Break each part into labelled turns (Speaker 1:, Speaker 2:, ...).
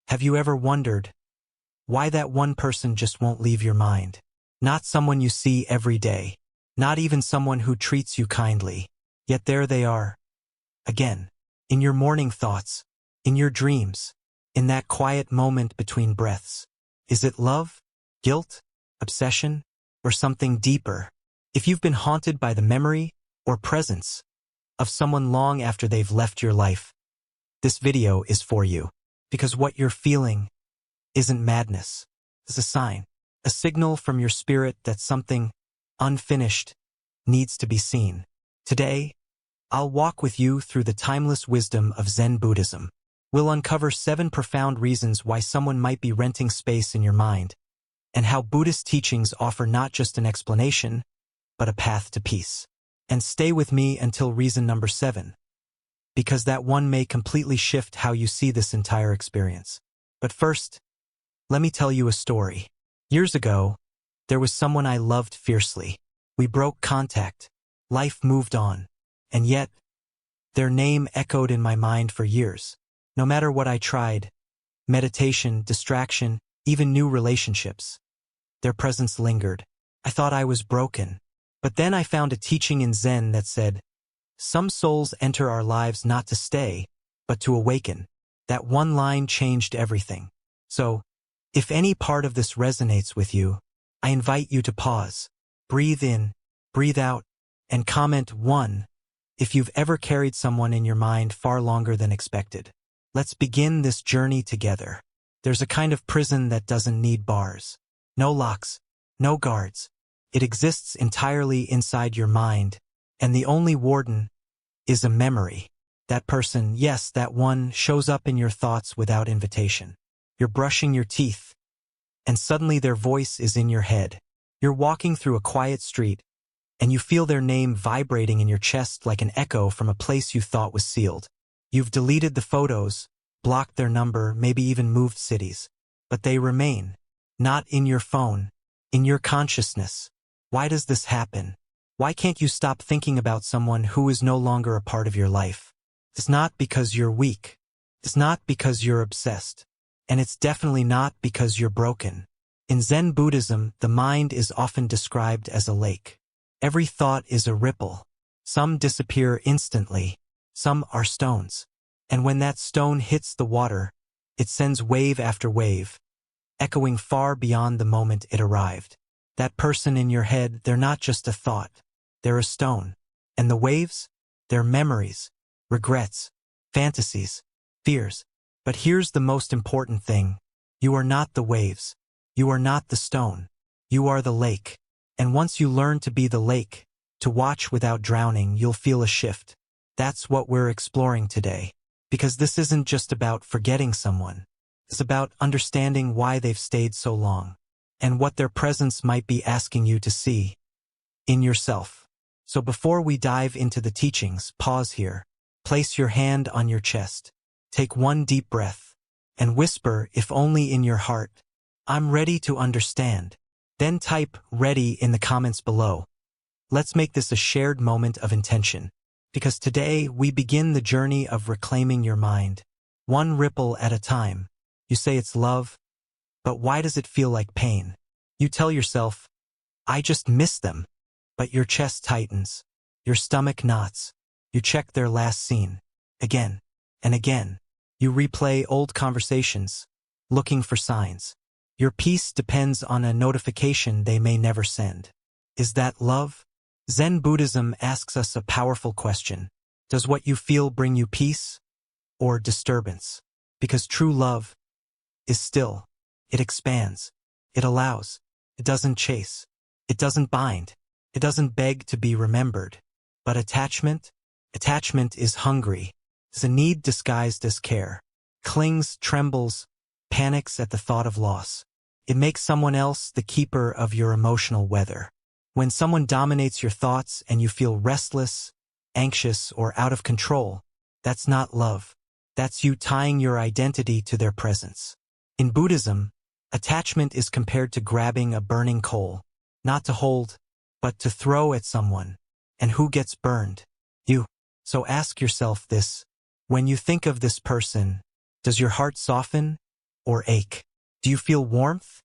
Speaker 1: Have you ever wondered why that one person just won't leave your mind? Not someone you see every day, not even someone who treats you kindly, yet there they are, again, in your morning thoughts, in your dreams, in that quiet moment between breaths. Is it love, guilt, obsession, or something deeper? If you've been haunted by the memory or presence of someone long after they've left your life, this video is for you. Because what you're feeling isn't madness. It's a sign, a signal from your spirit that something unfinished needs to be seen. Today, I'll walk with you through the timeless wisdom of Zen Buddhism. We'll uncover 7 profound reasons why someone might be renting space in your mind, and how Buddhist teachings offer not just an explanation, but a path to peace. And stay with me until reason number 7, because that one may completely shift how you see this entire experience. But first, let me tell you a story. Years ago, there was someone I loved fiercely. We broke contact. Life moved on. And yet, their name echoed in my mind for years. No matter what I tried, meditation, distraction, even new relationships, their presence lingered. I thought I was broken. But then I found a teaching in Zen that said, some souls enter our lives not to stay, but to awaken. That one line changed everything. So, if any part of this resonates with you, I invite you to pause, breathe in, breathe out, and comment 1 if you've ever carried someone in your mind far longer than expected. Let's begin this journey together. There's a kind of prison that doesn't need bars. No locks, no guards. It exists entirely inside your mind, and the only warden is a memory. That person, yes, that one, shows up in your thoughts without invitation. You're brushing your teeth, and suddenly their voice is in your head. You're walking through a quiet street, and you feel their name vibrating in your chest like an echo from a place you thought was sealed. You've deleted the photos, blocked their number, maybe even moved cities. But they remain, not in your phone, in your consciousness. Why does this happen? Why can't you stop thinking about someone who is no longer a part of your life? It's not because you're weak. It's not because you're obsessed. And it's definitely not because you're broken. In Zen Buddhism, the mind is often described as a lake. Every thought is a ripple. Some disappear instantly. Some are stones. And when that stone hits the water, it sends wave after wave, echoing far beyond the moment it arrived. That person in your head, they're not just a thought. They're a stone. And the waves? They're memories, regrets, fantasies, fears. But here's the most important thing. You are not the waves. You are not the stone. You are the lake. And once you learn to be the lake, to watch without drowning, you'll feel a shift. That's what we're exploring today. Because this isn't just about forgetting someone. It's about understanding why they've stayed so long, and what their presence might be asking you to see in yourself. So before we dive into the teachings, pause here. Place your hand on your chest. Take one deep breath, and whisper, if only in your heart, I'm ready to understand. Then type ready in the comments below. Let's make this a shared moment of intention, because today we begin the journey of reclaiming your mind, one ripple at a time. You say it's love, but why does it feel like pain? You tell yourself, I just miss them, but your chest tightens, your stomach knots. You check their last scene, again and again. You replay old conversations, looking for signs. Your peace depends on a notification they may never send. Is that love? Zen Buddhism asks us a powerful question. Does what you feel bring you peace or disturbance? Because true love is still. It expands. It allows. It doesn't chase. It doesn't bind. It doesn't beg to be remembered. But attachment? Attachment is hungry. It's a need disguised as care. Clings, trembles, panics at the thought of loss. It makes someone else the keeper of your emotional weather. When someone dominates your thoughts and you feel restless, anxious, or out of control, that's not love. That's you tying your identity to their presence. In Buddhism, attachment is compared to grabbing a burning coal, not to hold, but to throw at someone. And who gets burned? You. So ask yourself this. When you think of this person, does your heart soften or ache? Do you feel warmth,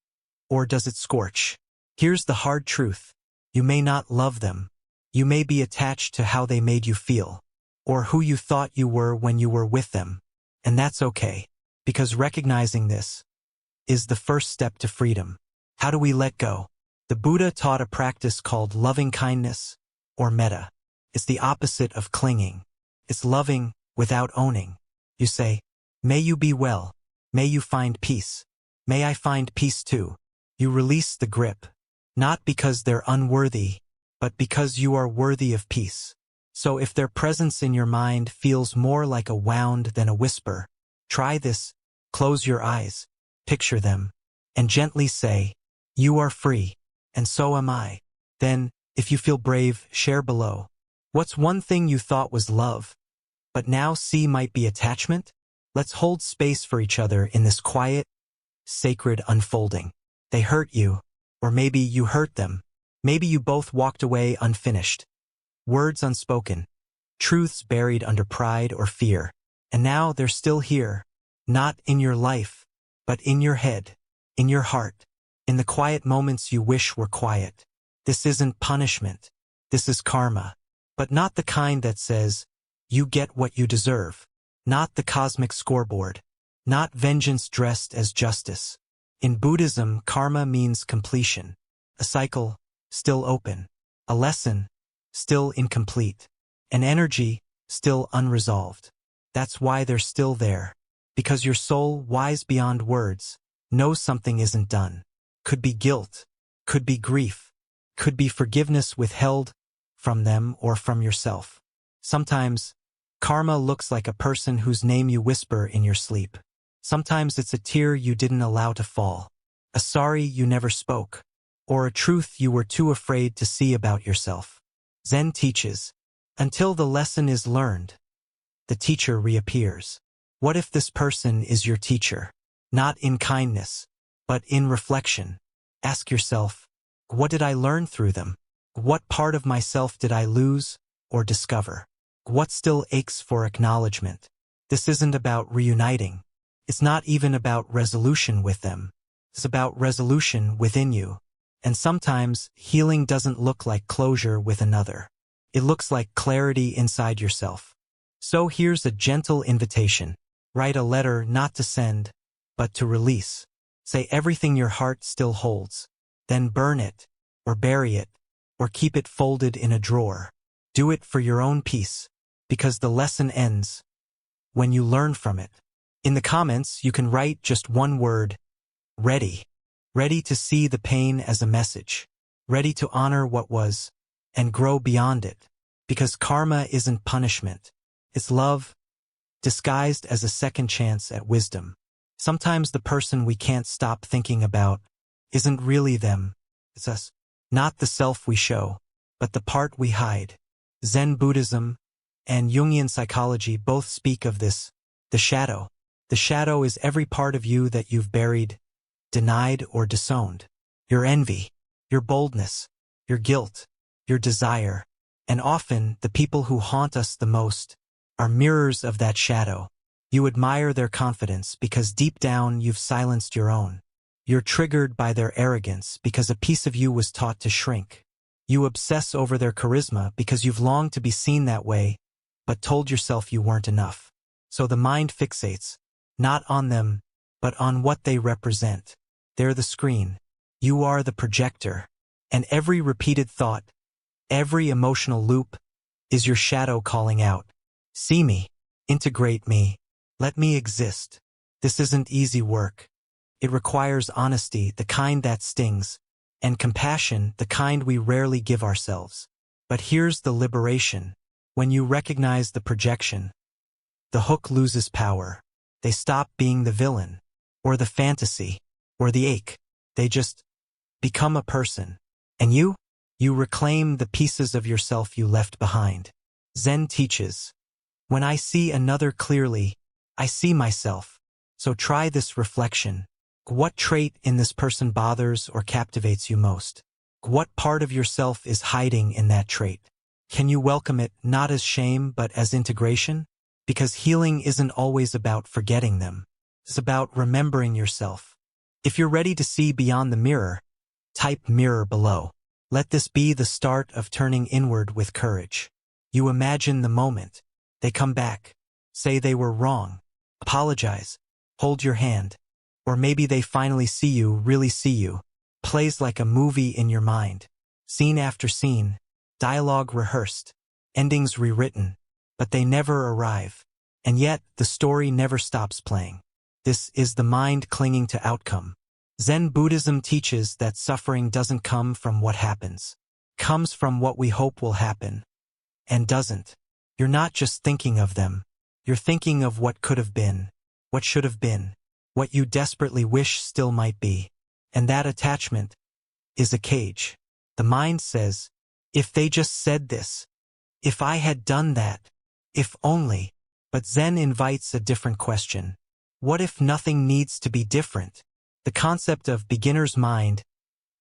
Speaker 1: or does it scorch? Here's the hard truth. You may not love them. You may be attached to how they made you feel, or who you thought you were when you were with them. And that's okay, because recognizing this is the first step to freedom. How do we let go? The Buddha taught a practice called loving kindness, or metta. It's the opposite of clinging. It's loving without owning. You say, may you be well. May you find peace. May I find peace too. You release the grip, not because they're unworthy, but because you are worthy of peace. So if their presence in your mind feels more like a wound than a whisper, try this. Close your eyes, picture them, and gently say, you are free, and so am I. Then, if you feel brave, share below. What's one thing you thought was love, but now see might be attachment? Let's hold space for each other in this quiet, sacred unfolding. They hurt you, or maybe you hurt them. Maybe you both walked away unfinished. Words unspoken, truths buried under pride or fear. And now they're still here, not in your life, but in your head, in your heart, in the quiet moments you wish were quiet. This isn't punishment. This is karma. But not the kind that says, you get what you deserve. Not the cosmic scoreboard. Not vengeance dressed as justice. In Buddhism, karma means completion. A cycle, still open. A lesson, still incomplete. An energy, still unresolved. That's why they're still there. Because your soul, wise beyond words, knows something isn't done. Could be guilt. Could be grief. Could be forgiveness withheld from them or from yourself. Sometimes, karma looks like a person whose name you whisper in your sleep. Sometimes it's a tear you didn't allow to fall. A sorry you never spoke. Or a truth you were too afraid to see about yourself. Zen teaches, until the lesson is learned, the teacher reappears. What if this person is your teacher? Not in kindness, but in reflection. Ask yourself, what did I learn through them? What part of myself did I lose or discover? What still aches for acknowledgement? This isn't about reuniting. It's not even about resolution with them. It's about resolution within you. And sometimes, healing doesn't look like closure with another. It looks like clarity inside yourself. So here's a gentle invitation. Write a letter not to send, but to release. Say everything your heart still holds. Then burn it, or bury it, or keep it folded in a drawer. Do it for your own peace, because the lesson ends when you learn from it. In the comments, you can write just one word, ready. Ready to see the pain as a message. Ready to honor what was, and grow beyond it. Because karma isn't punishment. It's love, disguised as a second chance at wisdom. Sometimes the person we can't stop thinking about isn't really them. It's us. Not the self we show, but the part we hide. Zen Buddhism and Jungian psychology both speak of this, the shadow. The shadow is every part of you that you've buried, denied, or disowned. Your envy, your boldness, your guilt, your desire, and often the people who haunt us the most are mirrors of that shadow. You admire their confidence because deep down you've silenced your own. You're triggered by their arrogance because a piece of you was taught to shrink. You obsess over their charisma because you've longed to be seen that way, but told yourself you weren't enough. So the mind fixates, not on them, but on what they represent. They're the screen. You are the projector. And every repeated thought, every emotional loop, is your shadow calling out. See me. Integrate me. Let me exist. This isn't easy work. It requires honesty, the kind that stings, and compassion, the kind we rarely give ourselves. But here's the liberation. When you recognize the projection, the hook loses power. They stop being the villain, or the fantasy, or the ache. They just become a person. And you reclaim the pieces of yourself you left behind. Zen teaches, when I see another clearly, I see myself. So try this reflection. What trait in this person bothers or captivates you most? What part of yourself is hiding in that trait? Can you welcome it not as shame but as integration? Because healing isn't always about forgetting them. is about remembering yourself. If you're ready to see beyond the mirror, type mirror below. Let this be the start of turning inward with courage. You imagine the moment. They come back. Say they were wrong. Apologize. Hold your hand. Or maybe they finally see you, really see you. Plays like a movie in your mind. Scene after scene. Dialogue rehearsed. Endings rewritten. But they never arrive. And yet, the story never stops playing. This is the mind clinging to outcome. Zen Buddhism teaches that suffering doesn't come from what happens. It comes from what we hope will happen. And doesn't. You're not just thinking of them. You're thinking of what could have been. What should have been. What you desperately wish still might be. And that attachment is a cage. The mind says, if they just said this. If I had done that. If only. But Zen invites a different question. What if nothing needs to be different? The concept of beginner's mind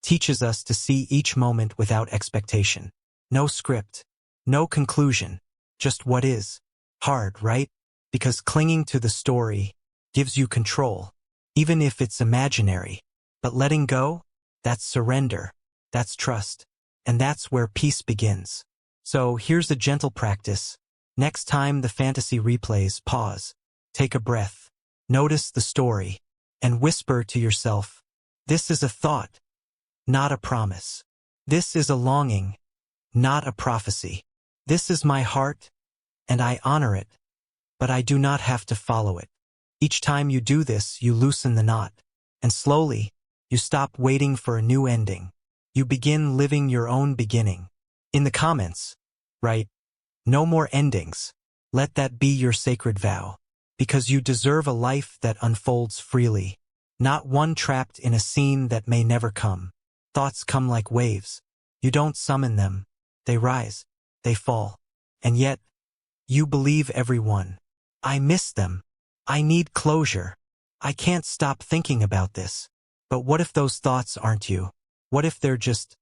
Speaker 1: teaches us to see each moment without expectation. No script. No conclusion. Just what is. Hard, right? Because clinging to the story gives you control, even if it's imaginary. But letting go? That's surrender. That's trust. And that's where peace begins. So here's a gentle practice. Next time the fantasy replays, pause. Take a breath. Notice the story. And whisper to yourself, this is a thought, not a promise. This is a longing, not a prophecy. This is my heart, and I honor it, but I do not have to follow it. Each time you do this, you loosen the knot, and slowly, you stop waiting for a new ending. You begin living your own beginning. In the comments, write, no more endings. Let that be your sacred vow. Because you deserve a life that unfolds freely, not one trapped in a scene that may never come. Thoughts come like waves. You don't summon them. They rise. They fall. And yet, you believe every one. I miss them. I need closure. I can't stop thinking about this. But what if those thoughts aren't you? What if they're just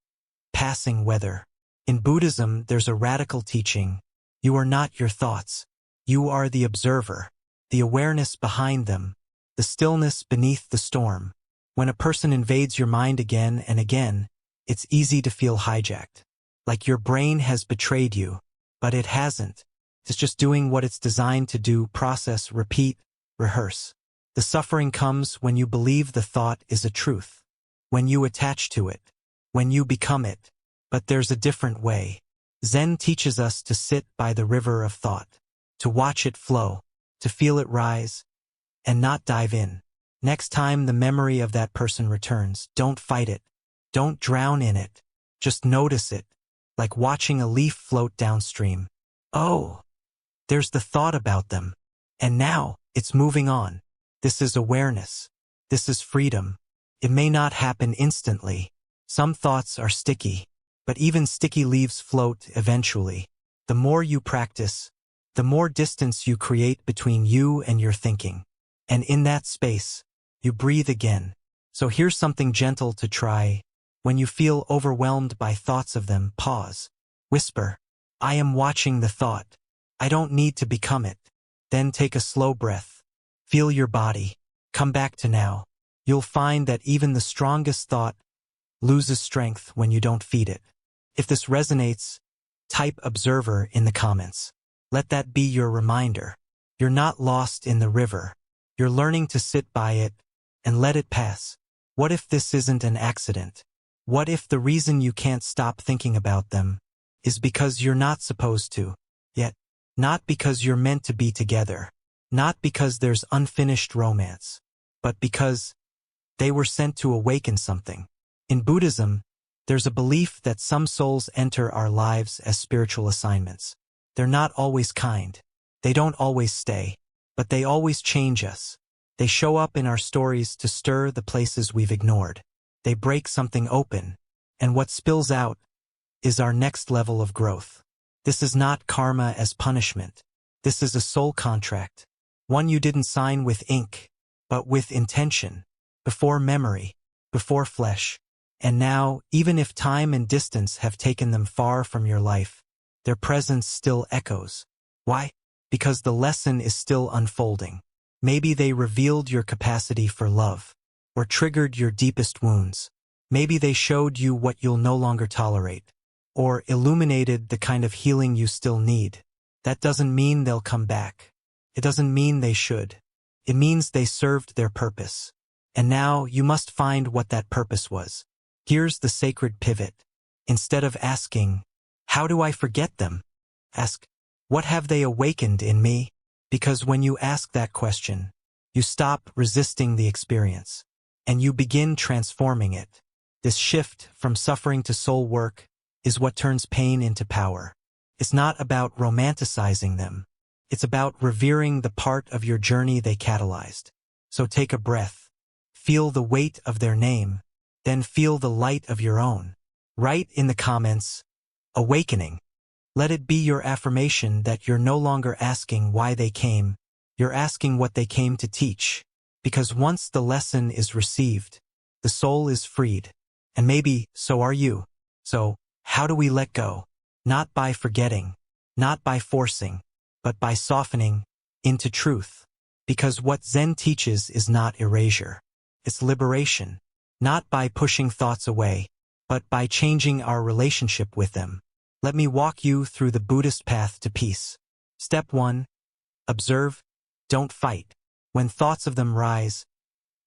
Speaker 1: passing weather? In Buddhism, there's a radical teaching. You are not your thoughts. You are the observer. The awareness behind them, the stillness beneath the storm. When a person invades your mind again and again, it's easy to feel hijacked. Like your brain has betrayed you, but it hasn't. It's just doing what it's designed to do, process, repeat, rehearse. The suffering comes when you believe the thought is a truth, when you attach to it, when you become it. But there's a different way. Zen teaches us to sit by the river of thought, to watch it flow, to feel it rise, and not dive in. Next time the memory of that person returns, don't fight it. Don't drown in it. Just notice it, like watching a leaf float downstream. Oh, there's the thought about them. And now, it's moving on. This is awareness. This is freedom. It may not happen instantly. Some thoughts are sticky, but even sticky leaves float eventually. The more you practice, the more distance you create between you and your thinking. And in that space, you breathe again. So here's something gentle to try. When you feel overwhelmed by thoughts of them, pause. Whisper, I am watching the thought. I don't need to become it. Then take a slow breath. Feel your body. Come back to now. You'll find that even the strongest thought loses strength when you don't feed it. If this resonates, type observer in the comments. Let that be your reminder. You're not lost in the river. You're learning to sit by it and let it pass. What if this isn't an accident? What if the reason you can't stop thinking about them is because you're not supposed to? Yet, not because you're meant to be together. Not because there's unfinished romance. But because they were sent to awaken something. In Buddhism, there's a belief that some souls enter our lives as spiritual assignments. They're not always kind. They don't always stay. But they always change us. They show up in our stories to stir the places we've ignored. They break something open. And what spills out is our next level of growth. This is not karma as punishment. This is a soul contract. One you didn't sign with ink, but with intention. Before memory. Before flesh. And now, even if time and distance have taken them far from your life, their presence still echoes. Why? Because the lesson is still unfolding. Maybe they revealed your capacity for love, or triggered your deepest wounds. Maybe they showed you what you'll no longer tolerate, or illuminated the kind of healing you still need. That doesn't mean they'll come back. It doesn't mean they should. It means they served their purpose. And now you must find what that purpose was. Here's the sacred pivot. Instead of asking, how do I forget them? Ask, what have they awakened in me? Because when you ask that question, you stop resisting the experience, and you begin transforming it. This shift from suffering to soul work is what turns pain into power. It's not about romanticizing them. It's about revering the part of your journey they catalyzed. So take a breath. Feel the weight of their name, then feel the light of your own. Write in the comments, awakening. Let it be your affirmation that you're no longer asking why they came, you're asking what they came to teach. Because once the lesson is received, the soul is freed. And maybe so are you. So, how do we let go? Not by forgetting, not by forcing, but by softening into truth. Because what Zen teaches is not erasure. It's liberation. Not by pushing thoughts away, but by changing our relationship with them. Let me walk you through the Buddhist path to peace. Step 1. Observe, don't fight. When thoughts of them rise,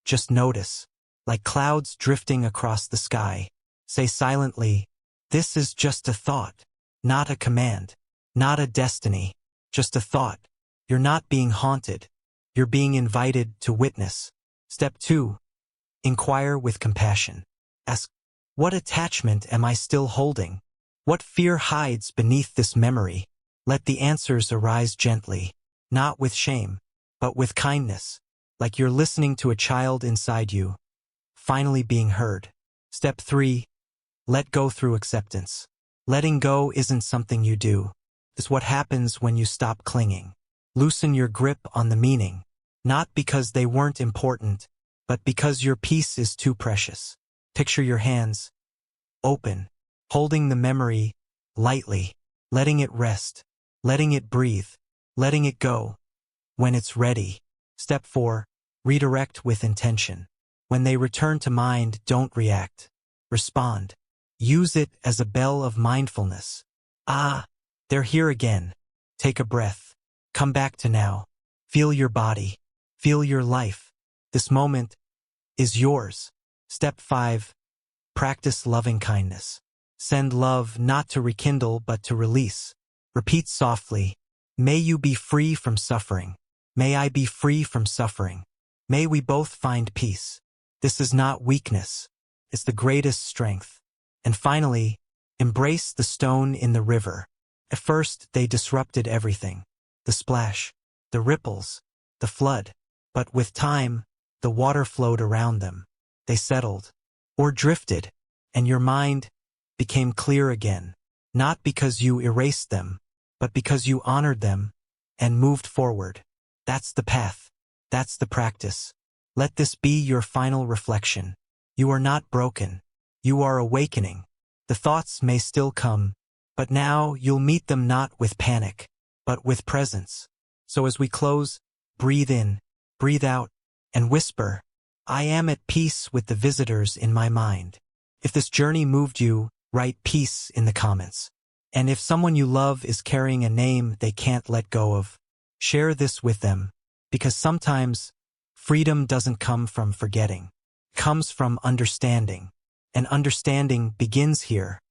Speaker 1: just notice, like clouds drifting across the sky. Say silently, this is just a thought, not a command, not a destiny, just a thought. You're not being haunted. You're being invited to witness. Step 2. Inquire with compassion. Ask, what attachment am I still holding? What fear hides beneath this memory? Let the answers arise gently, not with shame, but with kindness, like you're listening to a child inside you, finally being heard. Step 3. Let go through acceptance. Letting go isn't something you do. It's what happens when you stop clinging. Loosen your grip on the meaning, not because they weren't important, but because your peace is too precious. Picture your hands, open, holding the memory lightly, letting it rest, letting it breathe, letting it go. When it's ready. Step 4. Redirect with intention. When they return to mind, don't react. Respond. Use it as a bell of mindfulness. Ah, they're here again. Take a breath. Come back to now. Feel your body. Feel your life. This moment is yours. Step 5. Practice loving kindness. Send love not to rekindle but to release. Repeat softly, may you be free from suffering. May I be free from suffering. May we both find peace. This is not weakness. It's the greatest strength. And finally, embrace the stone in the river. At first, they disrupted everything. The splash, the ripples, the flood. But with time, the water flowed around them. They settled, or drifted, and your mind became clear again. Not because you erased them, but because you honored them and moved forward. That's the path. That's the practice. Let this be your final reflection. You are not broken. You are awakening. The thoughts may still come, but now you'll meet them not with panic, but with presence. So as we close, breathe in, breathe out, and whisper, I am at peace with the visitors in my mind. If this journey moved you, write peace in the comments. And if someone you love is carrying a name they can't let go of, share this with them, because sometimes freedom doesn't come from forgetting. It comes from understanding, and understanding begins here,